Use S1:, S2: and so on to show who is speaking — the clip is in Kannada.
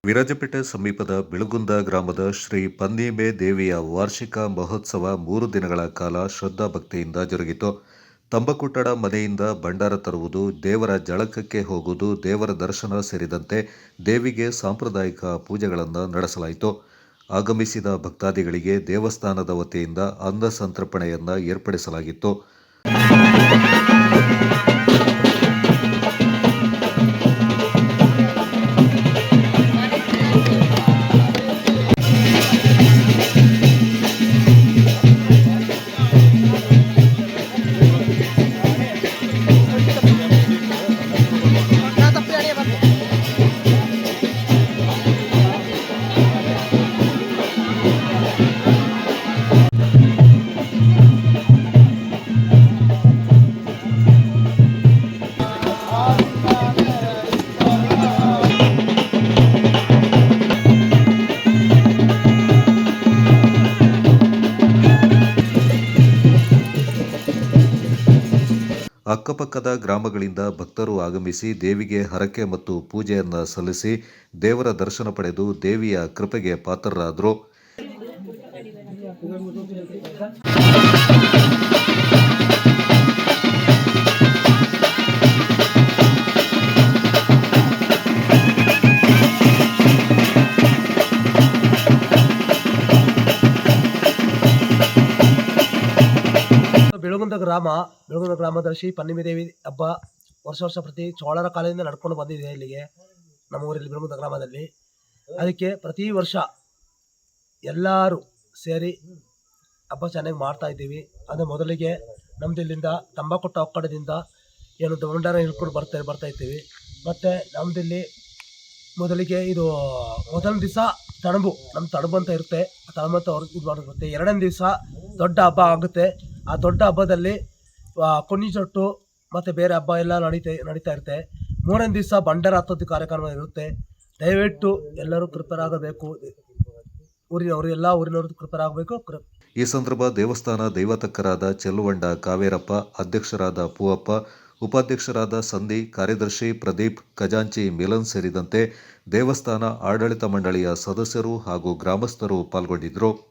S1: ವಿರಾಜಪೇಟೆ ಸಮೀಪದ ಬಿಳುಗುಂದ ಗ್ರಾಮದ ಶ್ರೀ ಪನ್ನೀಮೆ ದೇವಿಯ ವಾರ್ಷಿಕ ಮಹೋತ್ಸವ 3 ದಿನಗಳ ಕಾಲ ಶ್ರದ್ಧಾಭಕ್ತಿಯಿಂದ ಜರುಗಿತು. ತಂಬಕುಟ್ಟಡ ಮನೆಯಿಂದ ಭಂಡಾರ ತರುವುದು, ದೇವರ ಜಳಕಕ್ಕೆ ಹೋಗುವುದು, ದೇವರ ದರ್ಶನ ಸೇರಿದಂತೆ ದೇವಿಗೆ ಸಾಂಪ್ರದಾಯಿಕ ಪೂಜೆಗಳನ್ನು ನಡೆಸಲಾಯಿತು. ಆಗಮಿಸಿದ ಭಕ್ತಾದಿಗಳಿಗೆ ದೇವಸ್ಥಾನದ ವತಿಯಿಂದ ಅನ್ನ ಸಂತರ್ಪಣೆಯನ್ನು ಏರ್ಪಡಿಸಲಾಗಿತ್ತು. ಅಕ್ಕಪಕ್ಕದ ಗ್ರಾಮಗಳಿಂದ ಭಕ್ತರು ಆಗಮಿಸಿ ದೇವಿಗೆ ಹರಕೆ ಮತ್ತು ಪೂಜೆಯನ್ನು ಸಲ್ಲಿಸಿ ದೇವರ ದರ್ಶನ ಪಡೆದು ದೇವಿಯ ಕೃಪೆಗೆ ಪಾತ್ರರಾದರು.
S2: ಬೆಳಗುಂದ ಗ್ರಾಮದ ಶ್ರೀ ಪನ್ನೀಮೆ ದೇವಿ ಹಬ್ಬ ವರ್ಷ ಪ್ರತಿ ಚೋಳರ ಕಾಲದಿಂದ ನಡ್ಕೊಂಡು ಬಂದಿದೆ. ಇಲ್ಲಿಗೆ ನಮ್ಮ ಊರಲ್ಲಿ ಬೆಳಗುಂದ ಗ್ರಾಮದಲ್ಲಿ ಅದಕ್ಕೆ ಪ್ರತಿ ವರ್ಷ ಎಲ್ಲರೂ ಸೇರಿ ಹಬ್ಬ ಚೆನ್ನಾಗಿ ಮಾಡ್ತಾ ಇದ್ದೀವಿ. ಅದು ಮೊದಲಿಗೆ ನಮ್ದು ಇಲ್ಲಿಂದ ತಂಬಾಕೊಟ್ಟ ಒಕ್ಕಡದಿಂದ ಏನು ಭಂಡಾರ ಹಿಡ್ಕೊಂಡು ಬರ್ತಾ ಇರ್ತೀವಿ. ಮತ್ತು ನಮ್ದಿಲ್ಲಿ ಮೊದಲಿಗೆ ಇದು ಮೊದಲನೇ ದಿವಸ ನಮ್ಮ ತಣಬು ಅಂತ ಇರುತ್ತೆ. ಆ ತಣಬು ಅಂತ ಇದು ಮಾಡಿರುತ್ತೆ. ಎರಡನೇ ದಿವಸ ದೊಡ್ಡ ಹಬ್ಬ ಆಗುತ್ತೆ. ಆ ದೊಡ್ಡ ಹಬ್ಬದಲ್ಲಿ ಕುಣಿ ಜೊಟ್ಟು ಮತ್ತು ಬೇರೆ ಹಬ್ಬ ಎಲ್ಲ ನಡೀತಾ ಇರುತ್ತೆ. ಮೂರನೇ ದಿವಸ ಭಂಡಾರ ಹತ್ತೋದು ಕಾರ್ಯಕ್ರಮ ಇರುತ್ತೆ. ದಯವಿಟ್ಟು ಎಲ್ಲರೂ ಪ್ರಿಪೇರ್ ಆಗಬೇಕು. ಎಲ್ಲ ಊರಿನವರು ಪ್ರಿಪೇರ್ ಆಗಬೇಕು.
S1: ಈ ಸಂದರ್ಭ ದೇವಸ್ಥಾನ ದೈವತಕ್ಕರಾದ ಚೆಲ್ಲುವಂಡ ಕಾವೇರಪ್ಪ, ಅಧ್ಯಕ್ಷರಾದ ಪೂವಪ್ಪ, ಉಪಾಧ್ಯಕ್ಷರಾದ ಸಂಧಿ, ಕಾರ್ಯದರ್ಶಿ ಪ್ರದೀಪ್, ಖಜಾಂಚಿ ಮಿಲನ್ ಸೇರಿದಂತೆ ದೇವಸ್ಥಾನ ಆಡಳಿತ ಮಂಡಳಿಯ ಸದಸ್ಯರು ಹಾಗೂ ಗ್ರಾಮಸ್ಥರು ಪಾಲ್ಗೊಂಡಿದ್ದರು.